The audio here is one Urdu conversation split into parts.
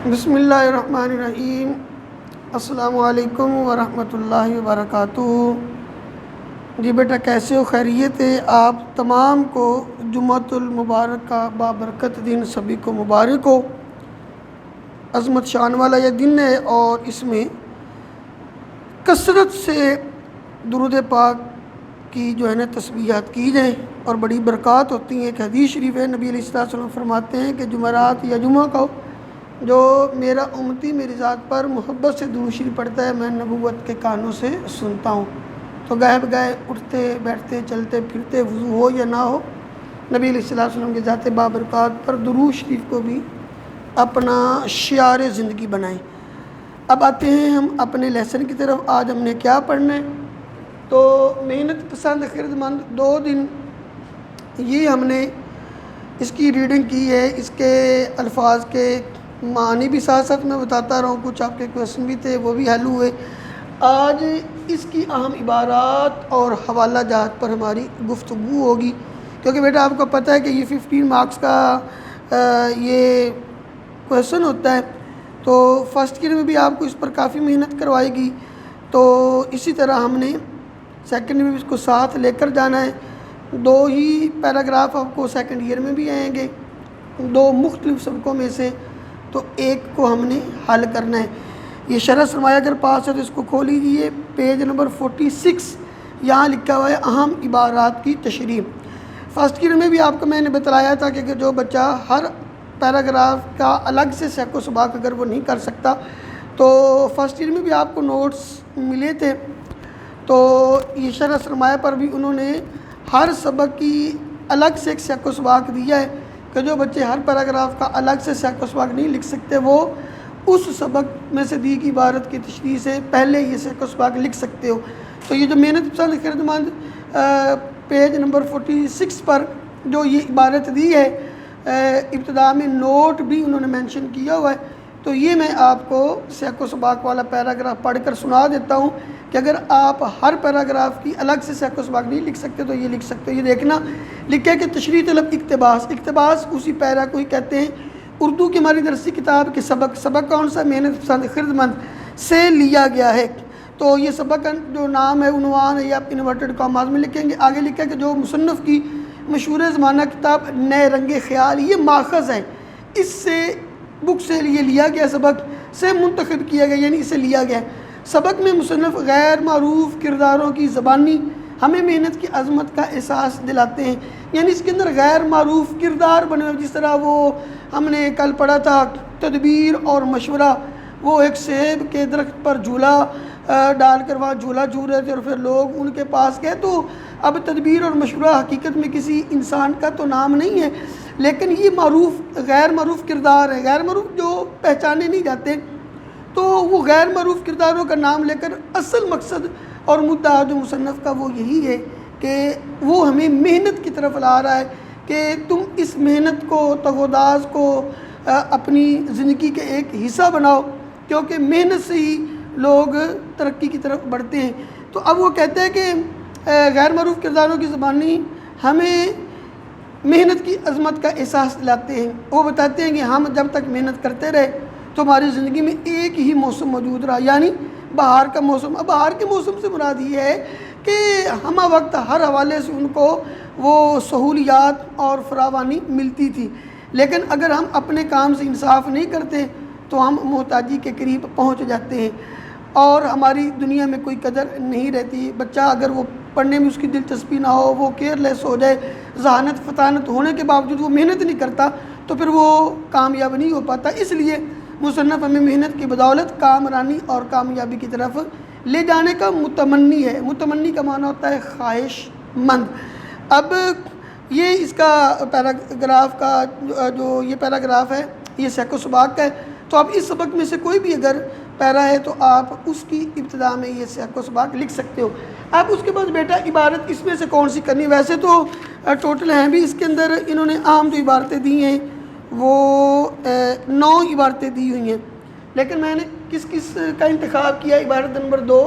بسم اللہ الرحمن الرحیم۔ السلام علیکم ورحمۃ اللہ وبرکاتہ۔ جی بیٹا کیسے ہو؟ خیریت ہے؟ آپ تمام کو جمعۃ المبارک کا بابرکت دن سبھی کو مبارک ہو۔ عظمت شان والا یہ دن ہے اور اس میں کثرت سے درود پاک کی جو ہے نا تسبیحات کی جائیں اور بڑی برکات ہوتی ہیں۔ ایک حدیث شریف ہے، نبی علیہ الصلوۃ والسلام فرماتے ہیں کہ جمعرات یا جمعہ کو جو میرا امتی میری ذات پر محبت سے درود شریف پڑھتا ہے، میں نبوت کے کانوں سے سنتا ہوں۔ تو گاہے بگاہے اٹھتے بیٹھتے چلتے پھرتے وضو ہو یا نہ ہو، نبی علیہ الصلوۃ والسلام کی ذات بابرکات پر درود شریف کو بھی اپنا شعار زندگی بنائیں۔ اب آتے ہیں ہم اپنے لیسن کی طرف۔ آج ہم نے کیا پڑھنا ہے؟ تو محنت پسند خرد مند 2 دن یہ ہم نے اس کی ریڈنگ کی ہے، اس کے الفاظ کے معنی بھی ساتھ ساتھ میں بتاتا رہا ہوں، کچھ آپ کے کویسچن بھی تھے وہ بھی حل ہوئے۔ آج اس کی اہم عبارات اور حوالہ جات پر ہماری گفتگو ہوگی، کیونکہ بیٹا آپ کو پتہ ہے کہ یہ 15 مارکس کا یہ کویسچن ہوتا ہے، تو فرسٹ ایئر میں بھی آپ کو اس پر کافی محنت کروائے گی، تو اسی طرح ہم نے سیکنڈ میں بھی اس کو ساتھ لے کر جانا ہے۔ 2 ہی پیراگراف آپ کو سیکنڈ ایئر میں بھی آئیں گے، 2 مختلف سبقوں میں سے، تو ایک کو ہم نے حل کرنا ہے۔ یہ شرح سرمایہ اگر پاس ہے تو اس کو کھول لیجیے، پیج نمبر 46، یہاں لکھا ہوا ہے اہم عبارات کی تشریح۔ فرسٹ ایئر میں بھی آپ کو میں نے بتلایا تھا کہ جو بچہ ہر پیراگراف کا الگ سے سیک و سباق اگر وہ نہیں کر سکتا، تو فرسٹ ایئر میں بھی آپ کو نوٹس ملے تھے، تو یہ شرح سرمایہ پر بھی انہوں نے ہر سبق کی الگ سے ایک سیک و سباق دیا ہے کہ جو بچے ہر پیراگراف کا الگ سے سیک و سباق نہیں لکھ سکتے، وہ اس سبق میں سے دی گئی عبارت کی تشریح سے پہلے یہ سیک و سباق لکھ سکتے ہو۔ تو یہ جو محنت پسند خرد مند پیج نمبر 46 پر جو یہ عبارت دی ہے، ابتدا میں نوٹ بھی انہوں نے مینشن کیا ہوا ہے، تو یہ میں آپ کو سیک و سباق والا پیراگراف پڑھ کر سنا دیتا ہوں کہ اگر آپ ہر پیراگراف کی الگ سے سیک و سباق نہیں لکھ سکتے تو یہ لکھ سکتے ہو۔ یہ دیکھنا لکھا ہے کہ تشریح طلب اقتباس، اقتباس اسی پیرا کو ہی کہتے ہیں۔ اردو کی ہماری درسی کتاب کے سبق کون سا؟ محنت پسند خرد مند سے لیا گیا ہے۔ تو یہ سبق جو نام ہے، عنوان ہے، یہ آپ انورٹڈ کاماز میں لکھیں گے۔ آگے لکھا ہے کہ جو مصنف کی مشہور زمانہ کتاب نئے رنگ خیال، یہ ماخذ ہے، اس سے بک سے یہ لیا گیا، سبق سے منتخب کیا گیا، یعنی اسے لیا گیا۔ سبق میں مصنف غیر معروف کرداروں کی زبانی ہمیں محنت کی عظمت کا احساس دلاتے ہیں، یعنی اس کے اندر غیر معروف کردار بنے ہوئے، جس طرح وہ ہم نے کل پڑھا تھا تدبیر اور مشورہ، وہ ایک سیب کے درخت پر جھولا ڈال کر وہاں جھولا جھول رہے تھے اور پھر لوگ ان کے پاس گئے، تو اب تدبیر اور مشورہ حقیقت میں کسی انسان کا تو نام نہیں ہے، لیکن یہ معروف غیر معروف کردار ہے، غیر معروف جو پہچانے نہیں جاتے، تو وہ غیر معروف کرداروں کا نام لے کر اصل مقصد اور مدعا جو مصنف کا وہ یہی ہے کہ وہ ہمیں محنت کی طرف لا رہا ہے کہ تم اس محنت کو، تگوداز کو اپنی زندگی کے ایک حصہ بناؤ، کیونکہ محنت سے ہی لوگ ترقی کی طرف بڑھتے ہیں۔ تو اب وہ کہتے ہیں کہ غیر معروف کرداروں کی زبانی ہمیں محنت کی عظمت کا احساس دلاتے ہیں۔ وہ بتاتے ہیں کہ ہم جب تک محنت کرتے رہے تو ہماری زندگی میں ایک ہی موسم موجود رہا، یعنی بہار کا موسم۔ اب بہار کے موسم سے مراد یہ ہے کہ ہمہ وقت ہر حوالے سے ان کو وہ سہولیات اور فراوانی ملتی تھی، لیکن اگر ہم اپنے کام سے انصاف نہیں کرتے تو ہم محتاجی کے قریب پہنچ جاتے ہیں اور ہماری دنیا میں کوئی قدر نہیں رہتی۔ بچہ اگر وہ پڑھنے میں اس کی دلچسپی نہ ہو، وہ کیئر لیس ہو جائے، ذہانت فطانت ہونے کے باوجود وہ محنت نہیں کرتا، تو پھر وہ کامیاب نہیں ہو پاتا۔ اس لیے مصنف ہمیں محنت کی بدولت کامرانی اور کامیابی کی طرف لے جانے کا متمنی ہے۔ متمنی کا معنی ہوتا ہے خواہش مند۔ اب یہ اس کا پیراگراف کا جو یہ پیراگراف ہے یہ سیک و سباق کا ہے، تو اب اس سبق میں سے کوئی بھی اگر پیرا ہے تو آپ اس کی ابتدا میں یہ سیک و سباق لکھ سکتے ہو۔ اب اس کے بعد بیٹا عبارت اس میں سے کون سی کرنی؟ ویسے تو ٹوٹل ہیں بھی اس کے اندر، انہوں نے عام جو عبارتیں دی ہیں وہ 9 عبارتیں دی ہوئی ہیں، لیکن میں نے کس کا انتخاب کیا؟ عبارت نمبر 2،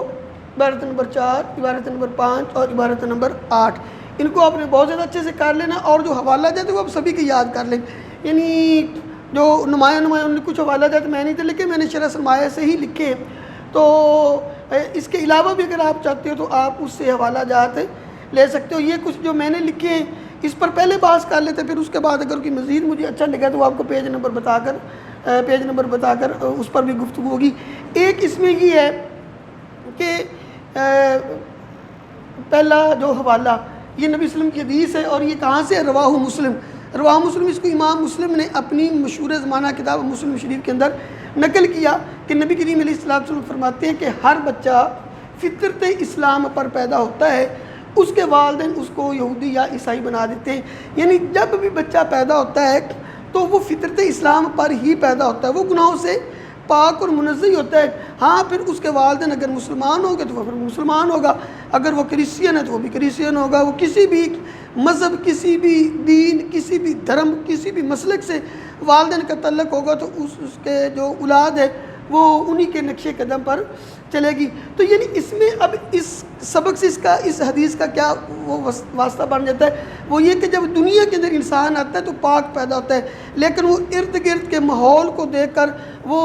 عبارت نمبر 4، عبارت نمبر 5 اور عبارت نمبر 8۔ ان کو آپ نے بہت زیادہ اچھے سے کر لینا، اور جو حوالہ جاتے وہ آپ سبھی کے یاد کر لیں، یعنی جو نمایاں انہوں نے کچھ حوالہ جات میں نہیں تھے لکھے، میں نے شرح سرمایہ سے ہی لکھے ہیں۔ تو اس کے علاوہ بھی اگر آپ چاہتے ہو تو آپ اس سے حوالہ جات لے سکتے ہو۔ یہ کچھ جو میں نے لکھے ہیں اس پر پہلے بحث کر لیتے، پھر اس کے بعد اگر کوئی مزید مجھے اچھا لگا تو آپ کو پیج نمبر بتا کر اس پر بھی گفتگو ہوگی۔ ایک اس میں یہ ہے کہ پہلا جو حوالہ یہ نبی صلی اللہ علیہ وسلم کی حدیث ہے، اور یہ کہاں سے ہے؟ رواہ مسلم۔ رواہ مسلم، اس کو امام مسلم نے اپنی مشہور زمانہ کتاب مسلم شریف کے اندر نقل کیا کہ نبی کریم علیہ الصلوۃ والسلام فرماتے ہیں کہ ہر بچہ فطرت اسلام پر پیدا ہوتا ہے، اس کے والدین اس کو یہودی یا عیسائی بنا دیتے ہیں۔ یعنی جب بھی بچہ پیدا ہوتا ہے تو وہ فطرت اسلام پر ہی پیدا ہوتا ہے، وہ گناہوں سے پاک اور منزہ ہوتا ہے۔ ہاں پھر اس کے والدین اگر مسلمان ہو گئے تو وہ پھر مسلمان ہوگا، اگر وہ کرسچین ہے تو وہ بھی کرسچین ہوگا، وہ کسی بھی مذہب، کسی بھی دین، کسی بھی دھرم، کسی بھی مسلک سے والدین کا تعلق ہوگا تو اس کے جو اولاد ہے وہ انہی کے نقش قدم پر چلے گی۔ تو یعنی اس میں اب اس سبق سے اس حدیث کا کیا وہ واسطہ بن جاتا ہے؟ وہ یہ کہ جب دنیا کے اندر انسان آتا ہے تو پاک پیدا ہوتا ہے، لیکن وہ ارد گرد کے ماحول کو دیکھ کر وہ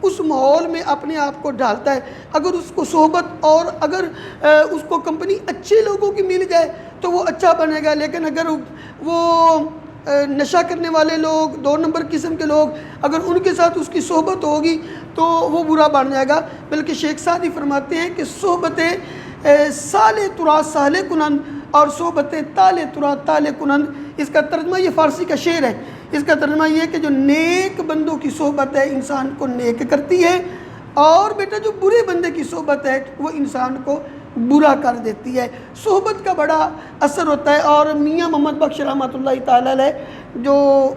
اس ماحول میں اپنے آپ کو ڈالتا ہے۔ اگر اس کو صحبت اور اگر اس کو کمپنی اچھے لوگوں کی مل جائے تو وہ اچھا بنے گا، لیکن اگر وہ نشہ کرنے والے لوگ، 2 نمبر قسم کے لوگ، اگر ان کے ساتھ اس کی صحبت ہوگی تو وہ برا بن جائے گا۔ بلکہ شیخ سعدی فرماتے ہیں کہ صحبت سال ترا سال کنند اور صحبت تال ترا تال کنند، اس کا ترجمہ یہ فارسی کا شعر ہے، اس کا ترجمہ یہ کہ جو نیک بندوں کی صحبت ہے انسان کو نیک کرتی ہے، اور بیٹا جو برے بندے کی صحبت ہے وہ انسان کو برا کر دیتی ہے۔ صحبت کا بڑا اثر ہوتا ہے۔ اور میاں محمد بخش رحمۃ اللہ تعالی علیہ جو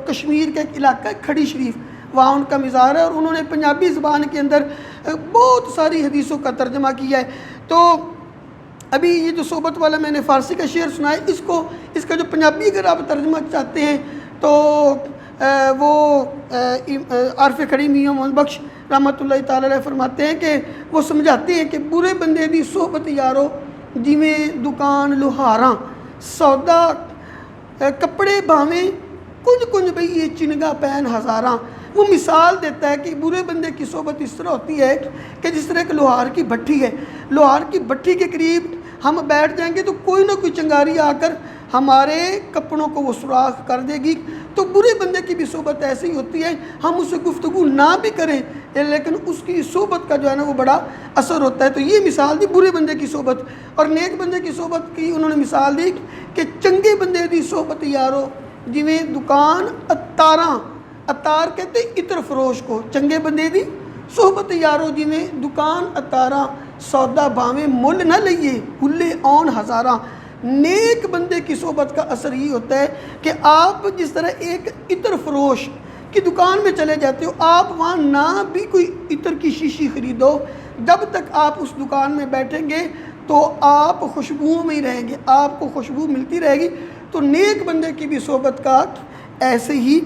کشمیر کا ایک علاقہ ہے کھڑی شریف، وہاں ان کا مزار ہے، اور انہوں نے پنجابی زبان کے اندر بہت ساری حدیثوں کا ترجمہ کیا ہے۔ تو ابھی یہ جو صحبت والا میں نے فارسی کا شعر سنا ہے، اس کا جو پنجابی اگر آپ ترجمہ چاہتے ہیں تو وہ عارف کھڑی میاں محمد بخش رحمۃ اللہ تعالی علیہ فرماتے ہیں کہ وہ سمجھاتے ہیں کہ برے بندے دی صحبت یارو جویں دکان لوہاراں، سودا کپڑے بھاویں کنج کنج بئی یہ چنگا پین ہزاراں۔ وہ مثال دیتا ہے کہ برے بندے کی صحبت اس طرح ہوتی ہے کہ جس طرح ایک لوہار کی بھٹی ہے، لوہار کی بھٹی کے قریب ہم بیٹھ جائیں گے تو کوئی نہ کوئی چنگاری آ کر ہمارے کپڑوں کو وہ سوراخ کر دے گی۔ تو برے بندے کی بھی صحبت ایسی ہی ہوتی ہے، ہم اس سے گفتگو نہ بھی کریں لیکن اس کی صحبت کا جو ہے نا وہ بڑا اثر ہوتا ہے۔ تو یہ مثال دی برے بندے کی صحبت، اور نیک بندے کی صحبت کی انہوں نے مثال دی کہ چنگے بندے دی صحبت یارو جویں دکان اتاراں، اتار کہتے عطر فروش کو، چنگے بندے دی صحبت یارو جویں دکان اتاراں، سودا بھاویں مل نہ لئیے ہلے آن ہزاراں۔ نیک بندے کی صحبت کا اثر یہ ہوتا ہے کہ آپ جس طرح ایک عطر فروش کی دکان میں چلے جاتے ہو، آپ وہاں نہ بھی کوئی عطر کی شیشی خریدو، جب تک آپ اس دکان میں بیٹھیں گے تو آپ خوشبوؤں میں ہی رہیں گے، آپ کو خوشبو ملتی رہے گی۔ تو نیک بندے کی بھی صحبت کا ایسے ہی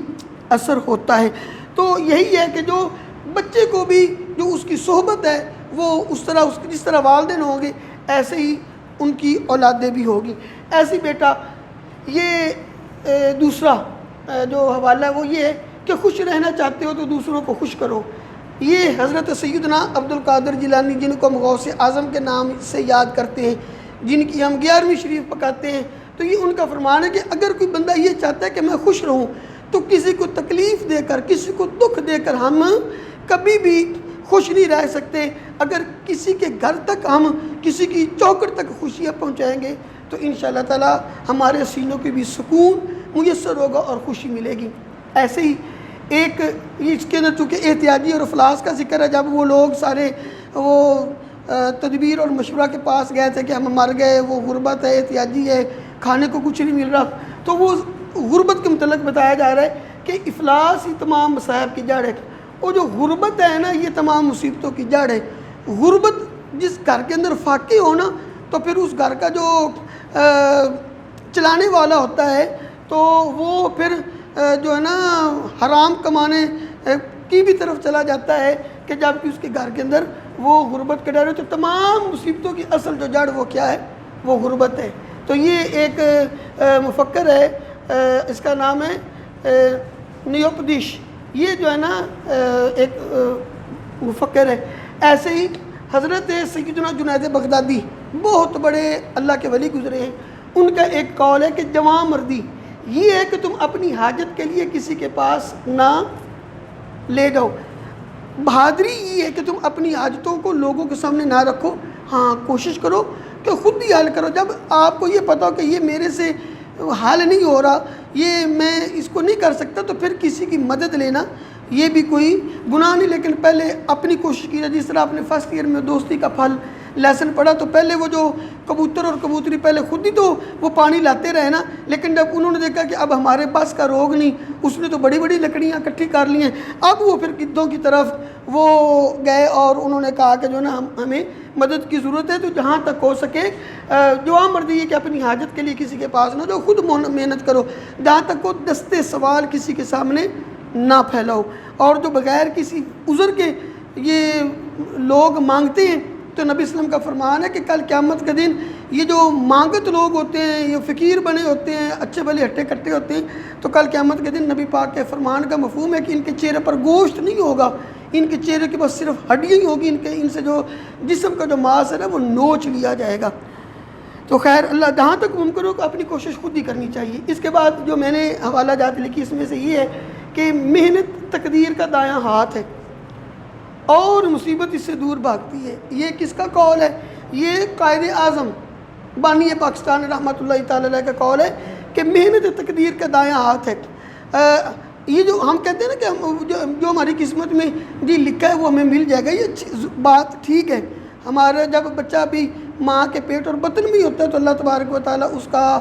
اثر ہوتا ہے۔ تو یہی ہے کہ جو بچے کو بھی جو اس کی صحبت ہے وہ اس طرح جس طرح والدین ہوں گے ایسے ہی ان کی اولادیں بھی ہوگی۔ ایسی بیٹا یہ دوسرا جو حوالہ ہے وہ یہ ہے کہ خوش رہنا چاہتے ہو تو دوسروں کو خوش کرو۔ یہ حضرت سیدنا عبد القادر جیلانی جن کو ہم غوث اعظم کے نام سے یاد کرتے ہیں، جن کی ہم 11ویں شریف پکاتے ہیں، تو یہ ان کا فرمان ہے کہ اگر کوئی بندہ یہ چاہتا ہے کہ میں خوش رہوں تو کسی کو تکلیف دے کر، کسی کو دکھ دے کر ہم کبھی بھی خوش نہیں رہ سکتے۔ اگر کسی کے گھر تک ہم کسی کی چوکھٹ تک خوشیاں پہنچائیں گے تو انشاءاللہ تعالی ہمارے سینوں کی بھی سکون میسر ہوگا اور خوشی ملے گی۔ ایسے ہی ایک اس کے اندر چونکہ احتیاجی اور افلاس کا ذکر ہے، جب وہ لوگ سارے وہ تدبیر اور مشورہ کے پاس گئے تھے کہ ہم مر گئے، وہ غربت ہے، احتیاجی ہے، کھانے کو کچھ نہیں مل رہا، تو وہ غربت کے متعلق بتایا جا رہا ہے کہ افلاس ہی تمام مصائب کی جڑ ہے۔ وہ جو غربت ہے نا یہ تمام مصیبتوں کی جڑ ہے۔ غربت جس گھر کے اندر فاقے ہو نا تو پھر اس گھر کا جو چلانے والا ہوتا ہے تو وہ پھر جو ہے نا حرام کمانے کی بھی طرف چلا جاتا ہے کہ جب کہ اس کے گھر کے اندر وہ غربت کا ڈر ہے۔ تو تمام مصیبتوں کی اصل جو جڑ وہ کیا ہے؟ وہ غربت ہے۔ تو یہ ایک مفکر ہے، اس کا نام ہے نیوپدیش، یہ جو ہے نا ایک مفکر ہے. ایسے ہی حضرت سیدنا جنید بغدادی بہت بڑے اللہ کے ولی گزرے ہیں. ان کا ایک قول ہے کہ جوان مردی یہ ہے کہ تم اپنی حاجت کے لیے کسی کے پاس نہ لے جاؤ. بہادری یہ ہے کہ تم اپنی حاجتوں کو لوگوں کے سامنے نہ رکھو. ہاں کوشش کرو کہ خود ہی حل کرو. جب آپ کو یہ پتا ہو کہ یہ میرے سے حل نہیں ہو رہا, یہ میں اس کو نہیں کر سکتا, تو پھر کسی کی مدد لینا یہ بھی کوئی گناہ نہیں. لیکن پہلے اپنی کوشش کی جائے. جس طرح آپ نے فرسٹ ایئر میں دوستی کا پھل لیسن پڑھا, تو پہلے وہ جو کبوتر اور کبوتری پہلے خود ہی تو وہ پانی لاتے رہے نا, لیکن جب انہوں نے دیکھا کہ اب ہمارے پاس کا روگ نہیں, اس نے تو بڑی بڑی لکڑیاں اکٹھی کر لی ہیں, اب وہ پھر گدھوں کی طرف وہ گئے اور انہوں نے کہا کہ جو نا ہمیں مدد کی ضرورت ہے. تو جہاں تک ہو سکے جو عام مرضی ہے کہ اپنی حاجت کے لیے کسی کے پاس نہ جو خود محنت کرو. جہاں تک وہ دستے سوال کسی کے سامنے نہ پھیلاؤ. اور جو بغیر کسی عذر کے یہ لوگ مانگتے ہیں, تو نبی صلی اللہ علیہ وسلم کا فرمان ہے کہ کل قیامت کے دن یہ جو مانگت لوگ ہوتے ہیں, یہ فقیر بنے ہوتے ہیں, اچھے بھلے ہٹے کٹے ہوتے ہیں, تو کل قیامت کے دن نبی پاک کے فرمان کا مفہوم ہے کہ ان کے چہرے پر گوشت نہیں ہوگا, ان کے چہرے کے پاس صرف ہڈیاں ہی ہوگی. ان سے جو جسم کا جو ماس ہے نا وہ نوچ لیا جائے گا. تو خیر اللہ جہاں تک ممکن ہو کہ اپنی کوشش خود ہی کرنی چاہیے. اس کے بعد جو میں نے حوالہ جات لکھی اس میں سے یہ ہے کہ محنت تقدیر کا دایاں ہاتھ ہے اور مصیبت اس سے دور بھاگتی ہے. یہ کس کا قول ہے؟ یہ قائد اعظم بانی پاکستان رحمۃ اللہ تعالی علیہ کا قول ہے کہ محنت تقدیر کا دایاں ہاتھ ہے. یہ جو ہم کہتے ہیں نا کہ جو ہماری قسمت میں جی لکھا ہے وہ ہمیں مل جائے گا, یہ بات ٹھیک ہے. ہمارا جب بچہ بھی ماں کے پیٹ اور بطن میں ہوتا ہے تو اللہ تبارک و تعالیٰ اس کا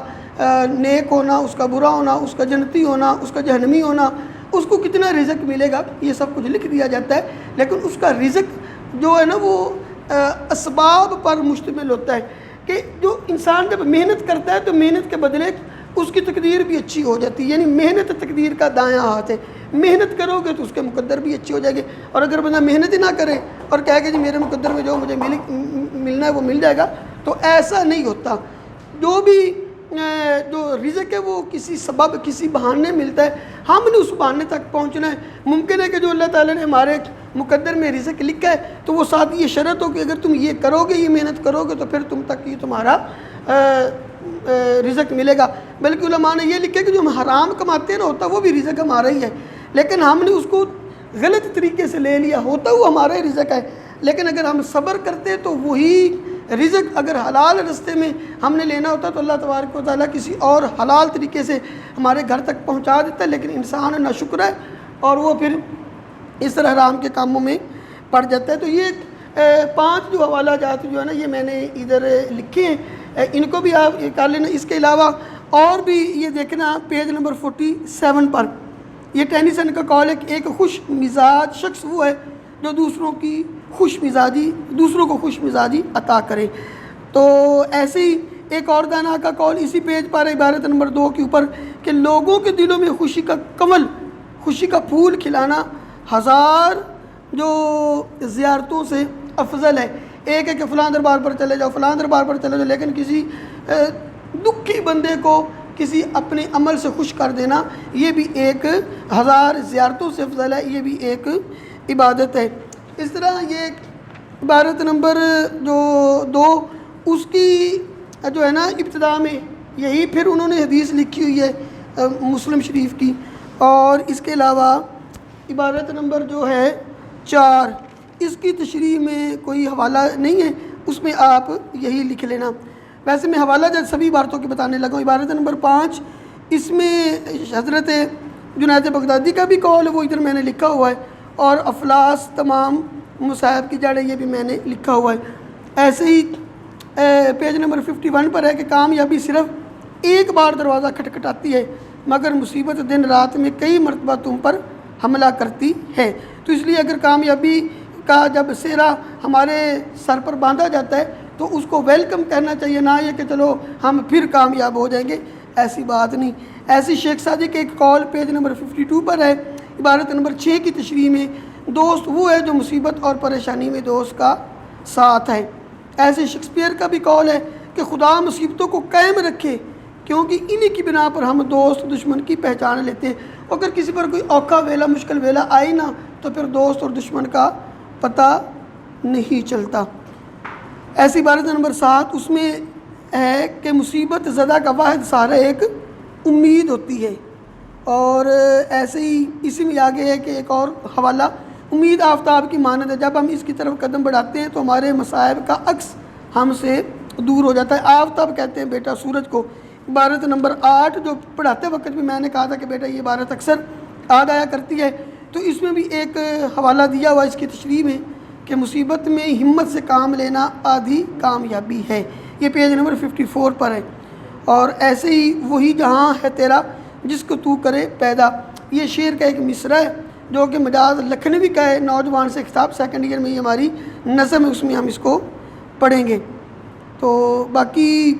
نیک ہونا, اس کا برا ہونا, اس کا جنتی ہونا, اس کا جہنمی ہونا, اس کو کتنا رزق ملے گا یہ سب کچھ لکھ دیا جاتا ہے. لیکن اس کا رزق جو ہے نا وہ اسباب پر مشتمل ہوتا ہے کہ جو انسان جب محنت کرتا ہے تو محنت کے بدلے اس کی تقدیر بھی اچھی ہو جاتی ہے. یعنی محنت تقدیر کا دایاں ہاتھ ہے. محنت کرو گے تو اس کے مقدر بھی اچھے ہو جائے گے. اور اگر بندہ محنت ہی نہ کرے اور کہے کہ جی میرے مقدر میں جو مجھے ملنا ہے وہ مل جائے گا, تو ایسا نہیں ہوتا. جو بھی جو رزق ہے وہ کسی سبب کسی بہانے ملتا ہے, ہم نے اس بہانے تک پہنچنا ہے. ممکن ہے کہ جو اللہ تعالیٰ نے ہمارے مقدر میں رزق لکھا ہے تو وہ ساتھ یہ شرط ہو کہ اگر تم یہ کرو گے, یہ محنت کرو گے, تو پھر تم تک یہ تمہارا رزق ملے گا. بلکہ علماء نے یہ لکھا کہ جو ہم حرام کماتے ہیں نا ہوتا وہ بھی رزق ہمارا ہی ہے, لیکن ہم نے اس کو غلط طریقے سے لے لیا, ہوتا وہ ہمارا ہی رزق ہے. لیکن اگر ہم صبر کرتے تو وہی رزق اگر حلال رستے میں ہم نے لینا ہوتا تو اللہ تبارک و تعالیٰ کسی اور حلال طریقے سے ہمارے گھر تک پہنچا دیتا ہے. لیکن انسان ناشکر ہے اور وہ پھر اس طرح حرام کے کاموں میں پڑ جاتا ہے. تو یہ 5 جو حوالہ جات جو ہے نا یہ میں نے ادھر لکھے ہیں, ان کو بھی آپ کر لینا. اس کے علاوہ اور بھی یہ دیکھنا پیج نمبر 47 پر یہ ٹینیسن کا قول ہے کہ ایک خوش مزاج شخص وہ ہے جو دوسروں کو خوش مزاجی عطا کرے. تو ایسے ہی ایک اور دانا کا قول اسی پیج پر عبارت نمبر 2 کے اوپر کہ لوگوں کے دلوں میں خوشی کا کمل, خوشی کا پھول کھلانا 1000 جو زیارتوں سے افضل ہے. ایک ہے کہ فلاں دربار پر چلے جاؤ, فلاں دربار پر چلے جاؤ, لیکن کسی دکھی بندے کو کسی اپنے عمل سے خوش کر دینا یہ بھی ایک 1000 زیارتوں سے افضل ہے, یہ بھی ایک عبادت ہے. اس طرح یہ عبارت نمبر جو 2 اس کی جو ہے نا ابتدا میں یہی پھر انہوں نے حدیث لکھی ہوئی ہے مسلم شریف کی. اور اس کے علاوہ عبارت نمبر جو ہے 4 اس کی تشریح میں کوئی حوالہ نہیں ہے, اس میں آپ یہی لکھ لینا. ویسے میں حوالہ جب سبھی عبارتوں کے بتانے لگا ہوں. عبارت نمبر 5 اس میں حضرت جنید بغدادی کا بھی قول ہے, وہ ادھر میں نے لکھا ہوا ہے, اور افلاس تمام مصائب کی جڑیں یہ بھی میں نے لکھا ہوا ہے. ایسے ہی پیج نمبر 51 پر ہے کہ کامیابی صرف ایک بار دروازہ کھٹکھٹاتی ہے مگر مصیبت دن رات میں کئی مرتبہ تم پر حملہ کرتی ہے. تو اس لیے اگر کامیابی کا جب سہرا ہمارے سر پر باندھا جاتا ہے تو اس کو ویلکم کہنا چاہیے, نہ یہ کہ چلو ہم پھر کامیاب ہو جائیں گے, ایسی بات نہیں. ایسی شیخ سعدی کے ایک قول پیج نمبر 52 پر ہے عبارت نمبر 6 کی تشریح میں دوست وہ ہے جو مصیبت اور پریشانی میں دوست کا ساتھ ہے. ایسے شیکسپیئر کا بھی قول ہے کہ خدا مصیبتوں کو قائم رکھے کیونکہ انہی کی بنا پر ہم دوست دشمن کی پہچان لیتے ہیں. اگر کسی پر کوئی اوکھا ویلا مشکل ویلا آئی نا تو پھر دوست اور دشمن کا پتہ نہیں چلتا۔ ایسی عبارت نمبر 7 اس میں ہے کہ مصیبت زدہ کا واحد سہارا ایک امید ہوتی ہے، اور ایسے ہی اسی میں آگے ہے کہ ایک اور حوالہ، امید آفتاب کی مانند ہے، جب ہم اس کی طرف قدم بڑھاتے ہیں تو ہمارے مصائب کا عکس ہم سے دور ہو جاتا ہے۔ آفتاب کہتے ہیں بیٹا سورج کو۔ عبارت نمبر 8 جو پڑھاتے وقت بھی میں نے کہا تھا کہ بیٹا یہ عبارت اکثر یاد آیا کرتی ہے، تو اس میں بھی ایک حوالہ دیا ہوا اس کی تشریح میں کہ مصیبت میں ہمت سے کام لینا آدھی کامیابی ہے، یہ پیج نمبر 54 پر ہے۔ اور ایسے ہی وہی جہاں ہے تیرا جس کو تو کرے پیدا، یہ شعر کا ایک مصرع ہے جو کہ مجاز لکھنوی کا ہے، نوجوان سے خطاب، سیکنڈ ایئر میں یہ ہماری نظم ہے، اس میں ہم اس کو پڑھیں گے۔ تو باقی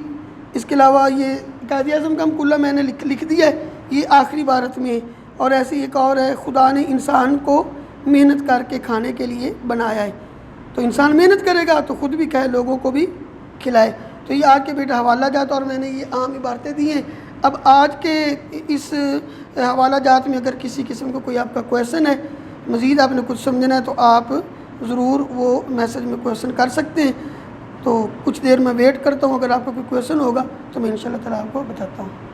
اس کے علاوہ یہ قائد اعظم کا مقولہ میں نے لکھ دیا ہے، یہ آخری عبارت میں ہے۔ اور ایسی ایک اور ہے، خدا نے انسان کو محنت کر کے کھانے کے لیے بنایا ہے، تو انسان محنت کرے گا تو خود بھی کھائے، لوگوں کو بھی کھلائے۔ تو یہ آج کے بیٹا حوالہ جات، اور میں نے یہ عام عبارتیں دی ہیں۔ اب آج کے اس حوالہ جات میں اگر کسی قسم کا کوئی آپ کا کویشچن ہے، مزید آپ نے کچھ سمجھنا ہے تو آپ ضرور وہ میسج میں کویشچن کر سکتے ہیں۔ تو کچھ دیر میں ویٹ کرتا ہوں، اگر آپ کا کوئی کویشچن ہوگا تو میں انشاءاللہ تعالیٰ آپ کو بتاتا ہوں۔